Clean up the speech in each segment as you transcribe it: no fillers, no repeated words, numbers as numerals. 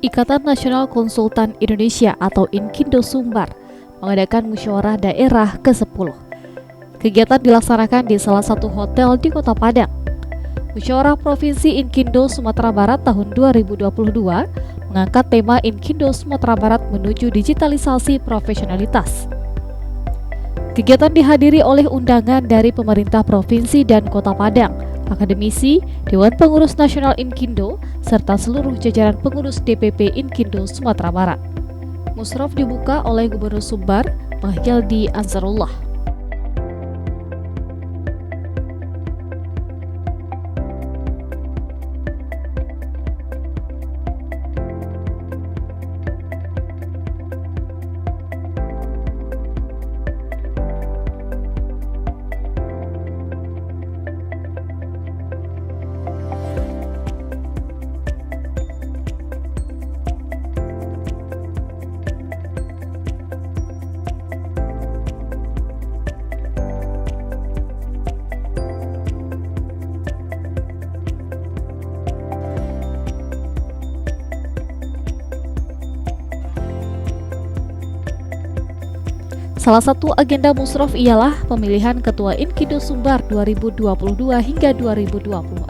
Ikatan Nasional Konsultan Indonesia atau Inkindo Sumbar mengadakan musyawarah daerah ke-10. Kegiatan dilaksanakan di salah satu hotel di Kota Padang. Musyawarah Provinsi Inkindo Sumatera Barat tahun 2022 mengangkat tema Inkindo Sumatera Barat menuju digitalisasi profesionalitas. Kegiatan dihadiri oleh undangan dari pemerintah provinsi dan Kota Padang, akademisi, Dewan Pengurus Nasional Inkindo, serta seluruh jajaran pengurus DPP Inkindo Sumatera Barat. Musraf dibuka oleh Gubernur Sumbar, Mahyildi Ansarullah. Salah satu agenda musraf ialah pemilihan Ketua Inkindo Sumbar 2022 hingga 2026.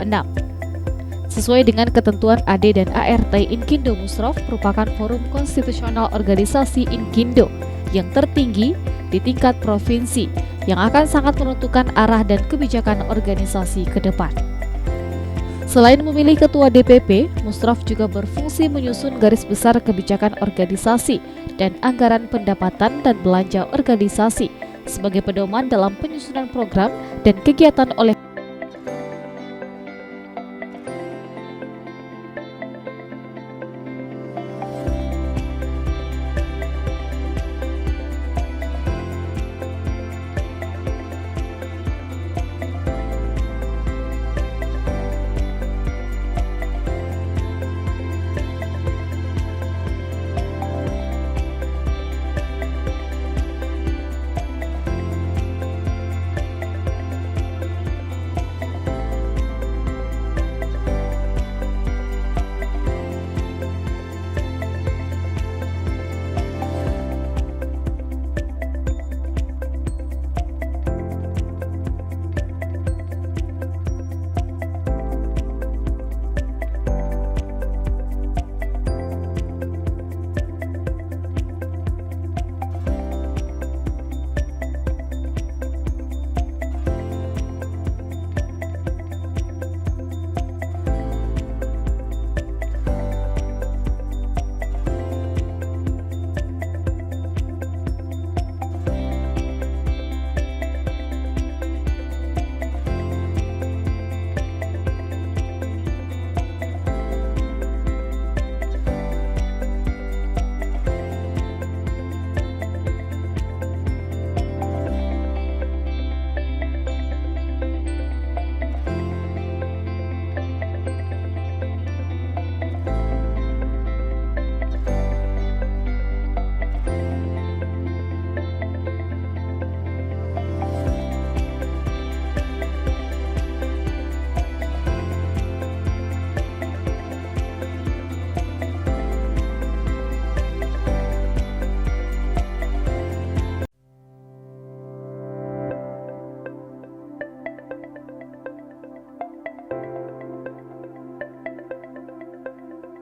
Sesuai dengan ketentuan AD dan ART, Inkindo Musraf merupakan forum konstitusional organisasi Inkindo yang tertinggi di tingkat provinsi yang akan sangat menentukan arah dan kebijakan organisasi ke depan. Selain memilih ketua DPP, Musraf juga berfungsi menyusun garis besar kebijakan organisasi dan anggaran pendapatan dan belanja organisasi sebagai pedoman dalam penyusunan program dan kegiatan oleh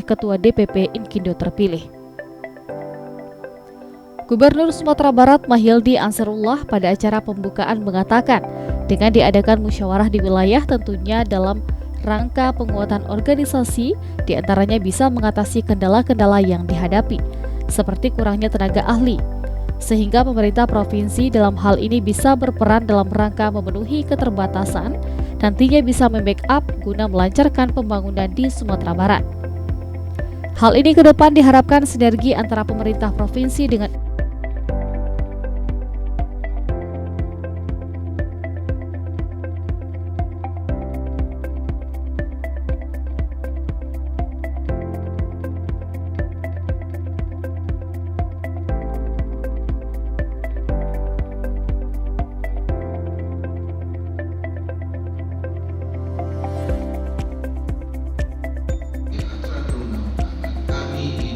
Ketua DPP Inkindo terpilih. Gubernur Sumatera Barat Mahyildi Ansarullah pada acara pembukaan mengatakan, dengan diadakan musyawarah di wilayah tentunya dalam rangka penguatan organisasi, diantaranya bisa mengatasi kendala-kendala yang dihadapi, seperti kurangnya tenaga ahli, sehingga pemerintah provinsi dalam hal ini bisa berperan dalam rangka memenuhi keterbatasan, nantinya bisa membackup guna melancarkan pembangunan di Sumatera Barat. Hal ini ke depan diharapkan sinergi antara pemerintah provinsi dengan kami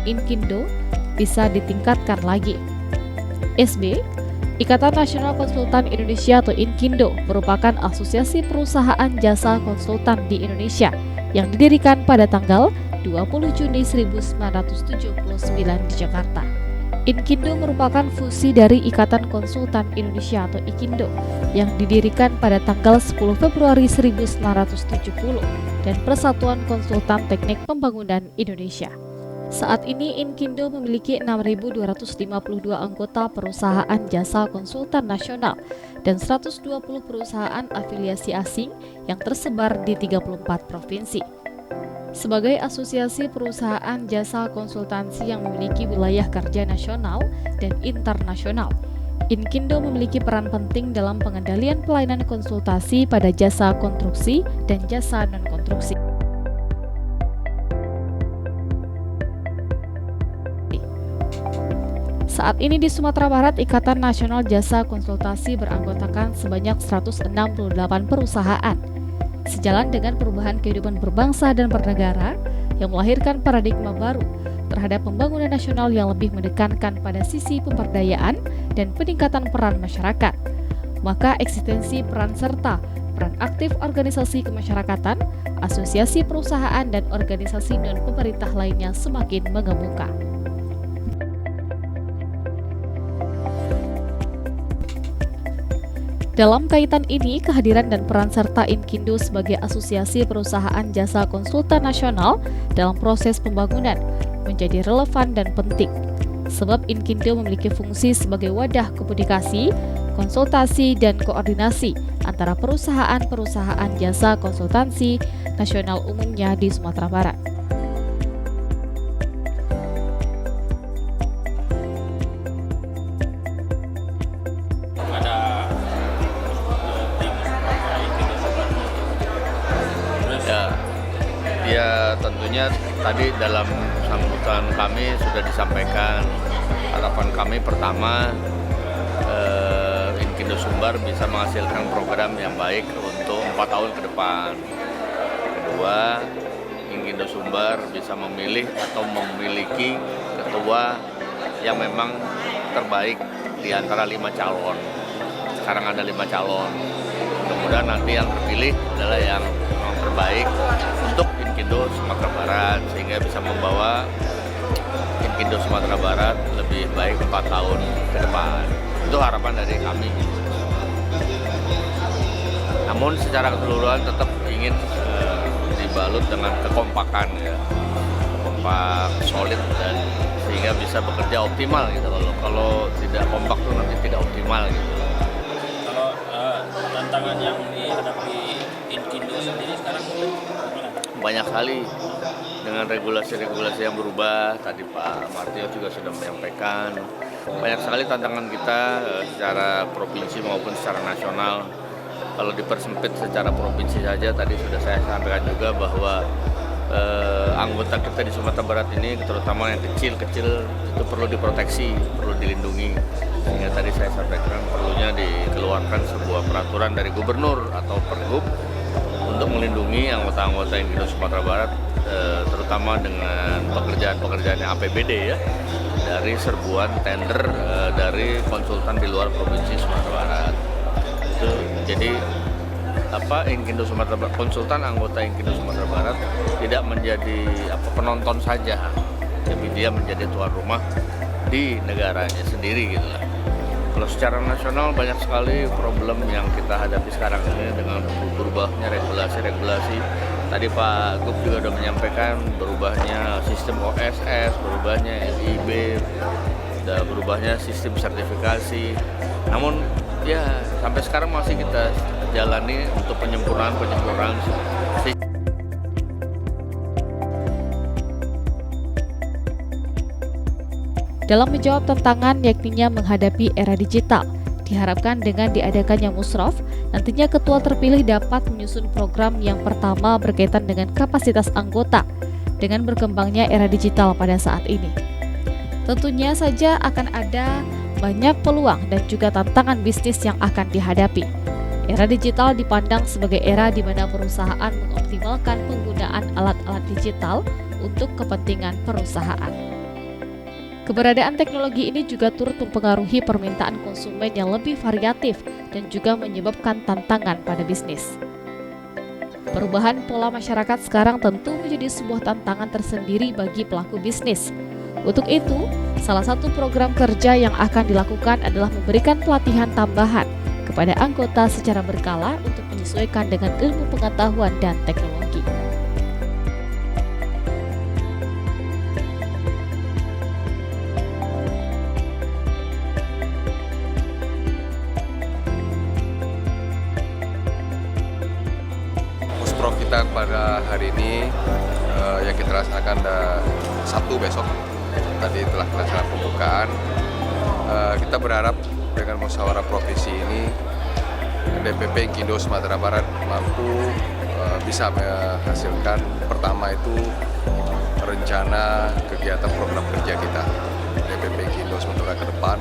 Inkindo bisa ditingkatkan lagi. SB, Ikatan Nasional Konsultan Indonesia atau Inkindo merupakan asosiasi perusahaan jasa konsultan di Indonesia yang didirikan pada tanggal 20 Juni 1979 di Jakarta. Inkindo merupakan fusi dari Ikatan Konsultan Indonesia atau Ikindo yang didirikan pada tanggal 10 Februari 1970 dan Persatuan Konsultan Teknik Pembangunan Indonesia. Saat ini Inkindo memiliki 6.252 anggota perusahaan jasa konsultan nasional dan 120 perusahaan afiliasi asing yang tersebar di 34 provinsi. Sebagai asosiasi perusahaan jasa konsultansi yang memiliki wilayah kerja nasional dan internasional, Inkindo memiliki peran penting dalam pengendalian pelayanan konsultasi pada jasa konstruksi dan jasa non-konstruksi. Saat ini di Sumatera Barat, Ikatan Nasional Jasa Konsultasi beranggotakan sebanyak 168 perusahaan. Sejalan dengan perubahan kehidupan berbangsa dan bernegara yang melahirkan paradigma baru terhadap pembangunan nasional yang lebih menekankan pada sisi pemberdayaan dan peningkatan peran masyarakat, maka eksistensi peran serta peran aktif organisasi kemasyarakatan, asosiasi perusahaan, dan organisasi non-pemerintah lainnya semakin mengemuka. Dalam kaitan ini, kehadiran dan peran serta Inkindo sebagai asosiasi perusahaan jasa konsultan nasional dalam proses pembangunan menjadi relevan dan penting, sebab Inkindo memiliki fungsi sebagai wadah komunikasi, konsultasi, dan koordinasi antara perusahaan-perusahaan jasa konsultansi nasional umumnya di Sumatera Barat. Ya, tentunya tadi dalam sambutan kami sudah disampaikan harapan kami pertama Inkindo Sumbar bisa menghasilkan program yang baik untuk 4 tahun ke depan. Kedua, Inkindo Sumbar bisa memilih atau memiliki ketua yang memang terbaik di antara 5 calon. Sekarang ada 5 calon. Mudah-mudahan nanti yang terpilih adalah yang terbaik untuk Inkindo Sumatera Barat sehingga bisa membawa Inkindo Sumatera Barat lebih baik 4 tahun ke depan. Itu harapan dari kami. Namun secara keseluruhan tetap ingin dibalut dengan kekompakan, ya, kompak, solid, dan sehingga bisa bekerja optimal gitu. Kalau tidak kompak tuh nanti tidak optimal gitu. Kalau tantangan yang dihadapi Inkindo sendiri sekarang banyak sekali dengan regulasi-regulasi yang berubah. Tadi Pak Martio juga sudah menyampaikan banyak sekali tantangan kita secara provinsi maupun secara nasional. Kalau dipersempit secara provinsi saja, tadi sudah saya sampaikan juga bahwa anggota kita di Sumatera Barat ini, terutama yang kecil-kecil, itu perlu diproteksi, perlu dilindungi. Sehingga tadi saya sampaikan perlunya dikeluarkan sebuah peraturan dari gubernur atau pergub untuk melindungi anggota-anggota Inkindo Sumatera Barat, terutama dengan pekerjaan-pekerjaan yang APBD, ya, dari serbuan tender dari konsultan di luar provinsi Sumatera Barat. Itu jadi Inkindo Sumatera Barat, konsultan anggota Inkindo Sumatera Barat tidak menjadi penonton saja, tapi dia menjadi tuan rumah di negaranya sendiri gitu lah. Kalau secara nasional banyak sekali problem yang kita hadapi sekarang ini dengan berubahnya regulasi. Tadi Pak Gub juga sudah menyampaikan berubahnya sistem OSS, berubahnya LIB, dan berubahnya sistem sertifikasi. Namun ya sampai sekarang masih kita jalani untuk penyempurnaan. Dalam menjawab tantangan yakninya menghadapi era digital, diharapkan dengan diadakannya musraf, nantinya ketua terpilih dapat menyusun program yang pertama berkaitan dengan kapasitas anggota dengan berkembangnya era digital pada saat ini. Tentunya saja akan ada banyak peluang dan juga tantangan bisnis yang akan dihadapi. Era digital dipandang sebagai era di mana perusahaan mengoptimalkan penggunaan alat-alat digital untuk kepentingan perusahaan. Keberadaan teknologi ini juga turut mempengaruhi permintaan konsumen yang lebih variatif dan juga menyebabkan tantangan pada bisnis. Perubahan pola masyarakat sekarang tentu menjadi sebuah tantangan tersendiri bagi pelaku bisnis. Untuk itu, salah satu program kerja yang akan dilakukan adalah memberikan pelatihan tambahan kepada anggota secara berkala untuk menyesuaikan dengan ilmu pengetahuan dan teknologi. Musprov kita pada hari ini yang kita laksanakan Sabtu besok, tadi telah melaksanakan pembukaan. Kita berharap dengan musyawarah provinsi ini DPP Inkindo Sumatera Barat mampu bisa menghasilkan pertama itu rencana kegiatan program kerja kita DPP Inkindo Sumatera ke depan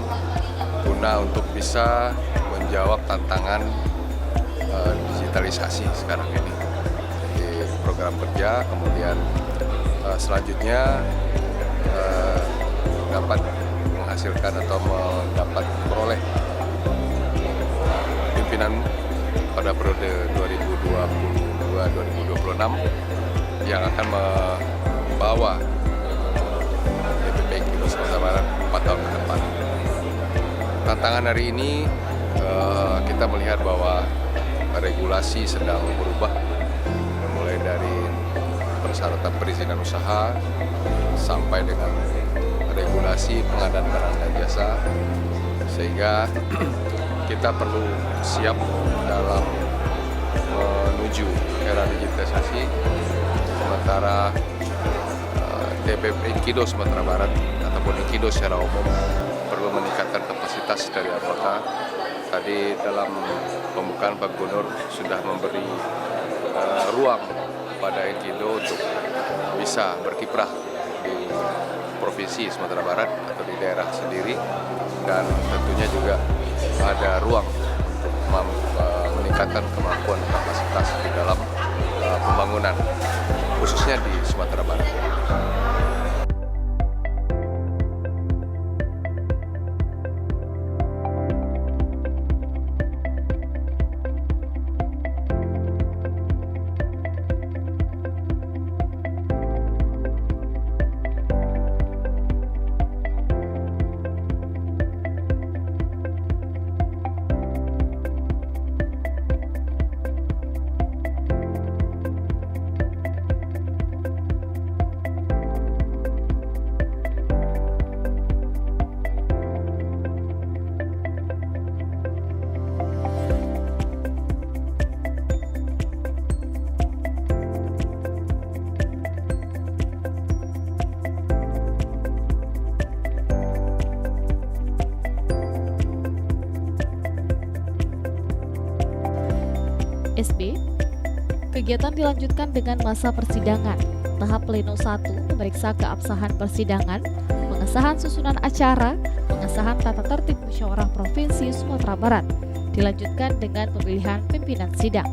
guna untuk bisa menjawab tantangan digitalisasi sekarang ini. Jadi program kerja, kemudian selanjutnya dapat menghasilkan atau mendapat memperoleh pimpinan pada periode 2022-2026 yang akan membawa DPP Inkindo Sumatera Barat 4 tahun ke depan. Tantangan hari ini kita melihat bahwa regulasi sedang berubah, mulai dari persyaratan perizinan usaha sampai dengan regulasi pengadaan barang dan jasa, sehingga kita perlu siap dalam menuju era digitalisasi. Sementara DPP Inkindo Sumatera Barat ataupun Inkindo secara umum perlu meningkatkan kapasitas dari anggota. Tadi dalam pembukaan Pak Gubernur sudah memberi ruang pada Inkindo untuk bisa berkiprah di Provinsi Sumatera Barat atau di daerah sendiri, dan tentunya juga ada ruang untuk meningkatkan kemampuan kapasitas di dalam pembangunan, khususnya di Sumatera Barat. SB, kegiatan dilanjutkan dengan masa persidangan. Tahap pleno 1 memeriksa keabsahan persidangan, pengesahan susunan acara, pengesahan tata tertib musyawarah Provinsi Sumatera Barat. Dilanjutkan dengan pemilihan pimpinan sidang.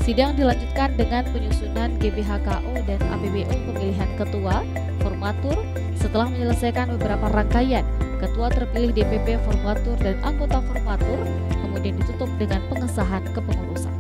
Sidang dilanjutkan dengan penyusunan GBHKO dan ABBO pemilihan ketua, formatur. Setelah menyelesaikan beberapa rangkaian, ketua terpilih DPP, formatur, dan anggota formatur, kemudian ditutup dengan pengesahan kepengurusan.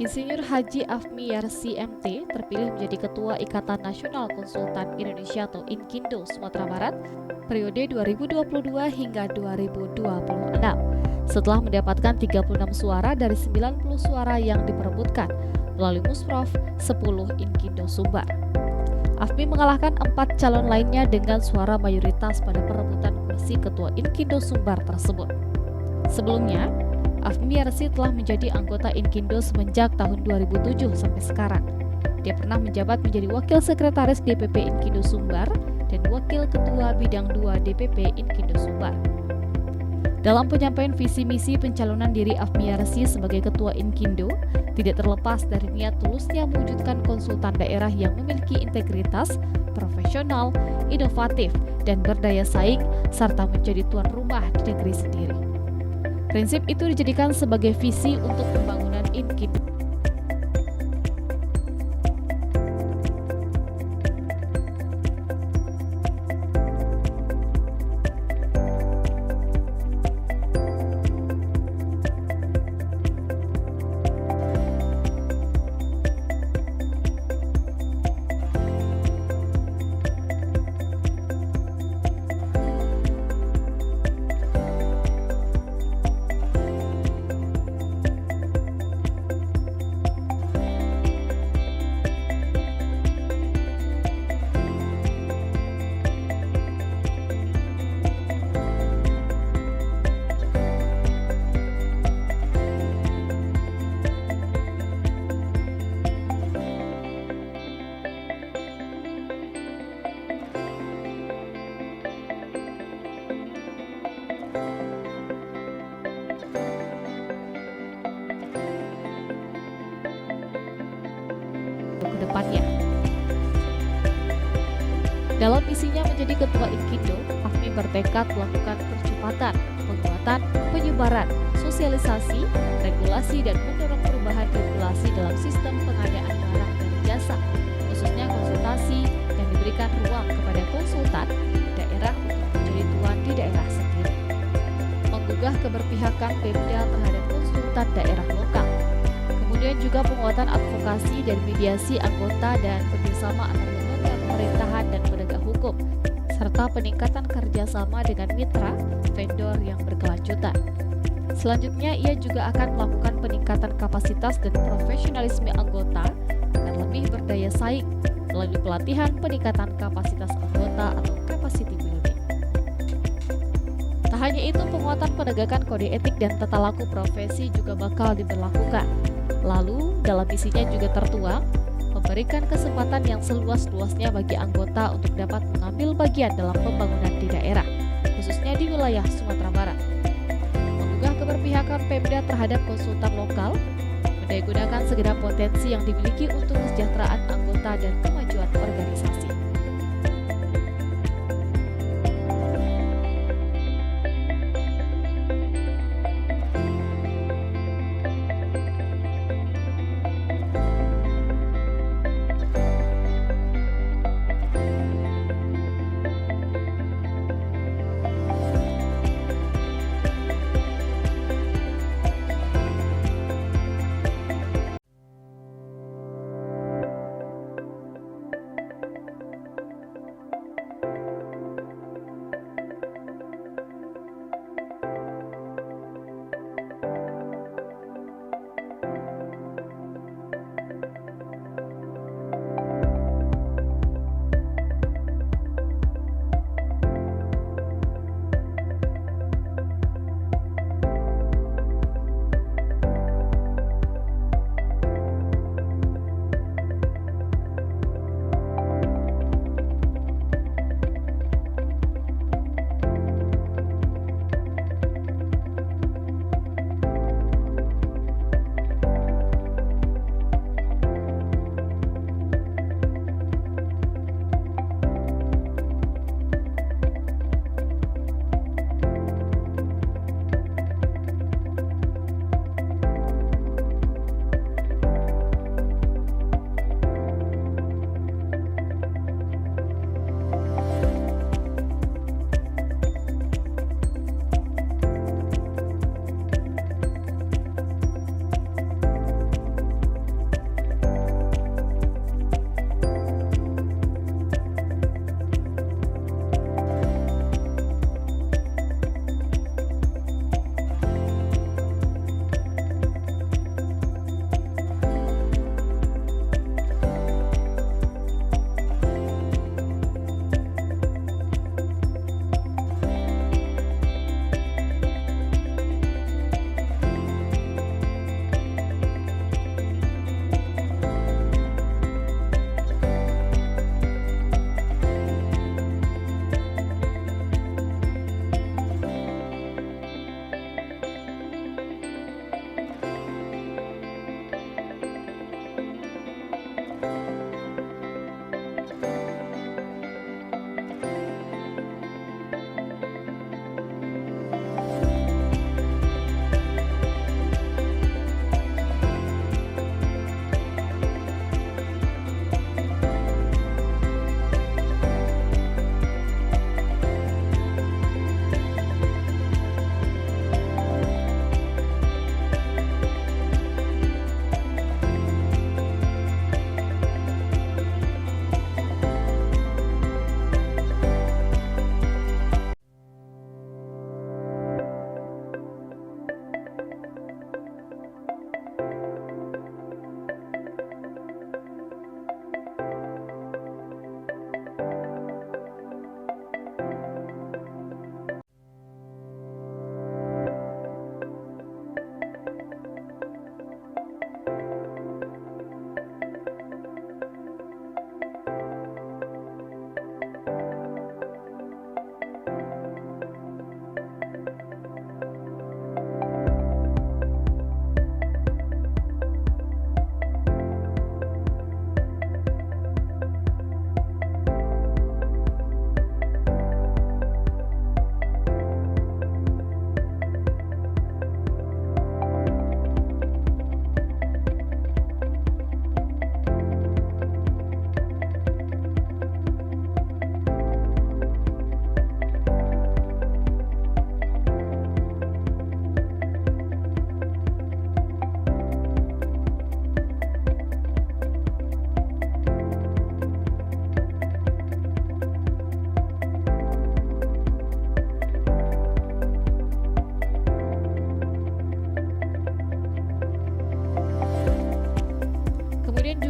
Insinyur Haji Afmi Yarsi MT terpilih menjadi Ketua Ikatan Nasional Konsultan Indonesia atau Inkindo Sumatera Barat periode 2022 hingga 2026 setelah mendapatkan 36 suara dari 90 suara yang diperebutkan melalui Musprov 10 Inkindo Sumbar. Afmi mengalahkan 4 calon lainnya dengan suara mayoritas pada perebutan kursi Ketua Inkindo Sumbar tersebut. Sebelumnya, Afmi Yarsi telah menjadi anggota Inkindo semenjak tahun 2007 sampai sekarang. Dia pernah menjabat menjadi Wakil Sekretaris DPP Inkindo Sumbar dan Wakil Ketua Bidang 2 DPP Inkindo Sumbar. Dalam penyampaian visi misi pencalonan diri Afmi Yarsi sebagai Ketua Inkindo, tidak terlepas dari niat tulusnya mewujudkan konsultan daerah yang memiliki integritas, profesional, inovatif, dan berdaya saing, serta menjadi tuan rumah di negeri sendiri. Prinsip itu dijadikan sebagai visi untuk pembangunan Inkindo. Depannya. Dalam misinya menjadi Ketua Inkindo, Afmi bertekad melakukan percepatan, penguatan, penyebaran, sosialisasi, regulasi, dan mendorong perubahan regulasi dalam sistem pengadaan barang dan jasa, khususnya konsultasi, dan diberikan ruang kepada konsultan daerah untuk menjadi tuan di daerah sendiri. Menggugah keberpihakan Pemda terhadap konsultan daerah lokal. Kemudian juga penguatan advokasi dan mediasi anggota dan kerjasama antar lembaga pemerintahan dan penegak hukum, serta peningkatan kerjasama dengan mitra, vendor yang berkelanjutan. Selanjutnya, ia juga akan melakukan peningkatan kapasitas dan profesionalisme anggota agar lebih berdaya saing melalui pelatihan peningkatan kapasitas anggota atau capacity building. Tak hanya itu, penguatan penegakan kode etik dan tata laku profesi juga bakal diberlakukan. Lalu, dalam misinya juga tertuang memberikan kesempatan yang seluas-luasnya bagi anggota untuk dapat mengambil bagian dalam pembangunan di daerah, khususnya di wilayah Sumatera Barat. Menggugah keberpihakan Pemda terhadap konsultan lokal, mendayagunakan segenap potensi yang dimiliki untuk kesejahteraan anggota dan kemajuan organisasi.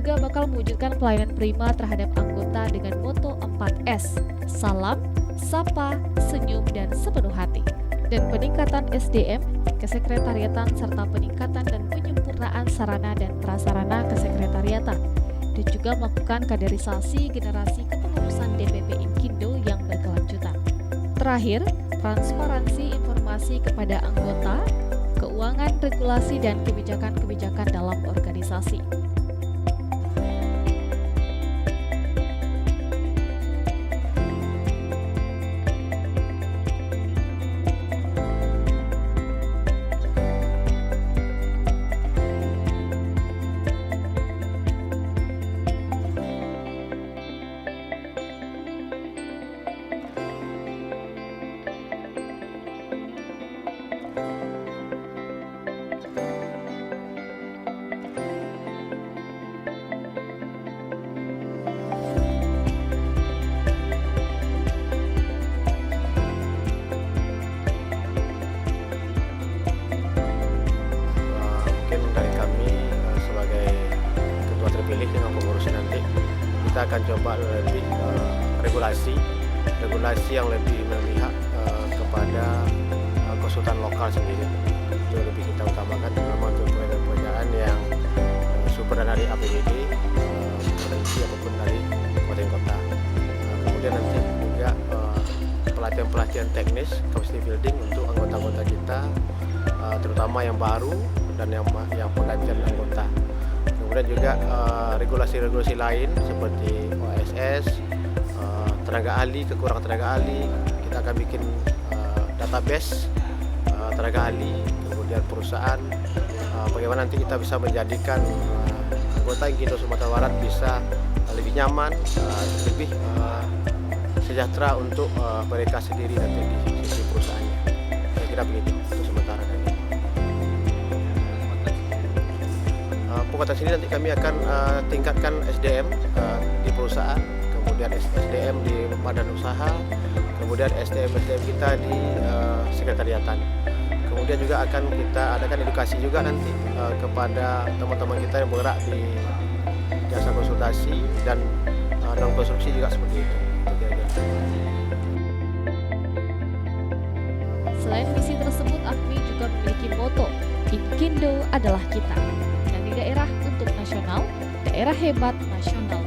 juga bakal mewujudkan pelayanan prima terhadap anggota dengan moto 4S, salam, sapa, senyum, dan sepenuh hati. Dan peningkatan SDM, kesekretariatan, serta peningkatan dan penyempurnaan sarana dan prasarana kesekretariatan. Dan juga melakukan kaderisasi generasi kepengurusan DPP Inkindo yang berkelanjutan. Terakhir, transparansi informasi kepada anggota, keuangan, regulasi, dan kebijakan-kebijakan dalam organisasi. Dengan pengurus nanti kita akan coba lebih regulasi yang lebih memihak kepada konsultan lokal sendiri. Itu lebih kita utamakan terutama untuk pekerjaan yang sumber dari APBD, provinsi ataupun dari kabupaten kota. Kemudian nanti juga pelatihan teknis, capacity building untuk anggota-anggota kita, terutama yang baru dan yang penggantian anggota. Kemudian juga regulasi-regulasi lain seperti OSS, tenaga ahli, kekurangan tenaga ahli. Kita akan bikin database tenaga ahli, kemudian perusahaan. Bagaimana nanti kita bisa menjadikan anggota Inkindo Sumatera Barat bisa lebih nyaman, lebih sejahtera untuk mereka sendiri nanti di sisi perusahaannya. Saya kira begitu untuk sementara. Penguatan sini nanti kami akan tingkatkan SDM di perusahaan, kemudian SDM di badan usaha, kemudian SDM kita di sekretariatan. Kemudian juga akan kita adakan edukasi juga nanti kepada teman-teman kita yang bergerak di jasa konsultasi dan non konstruksi juga seperti itu. Selain misi tersebut, AFMI juga memiliki moto Inkindo adalah kita. Daerah untuk nasional, daerah hebat nasional.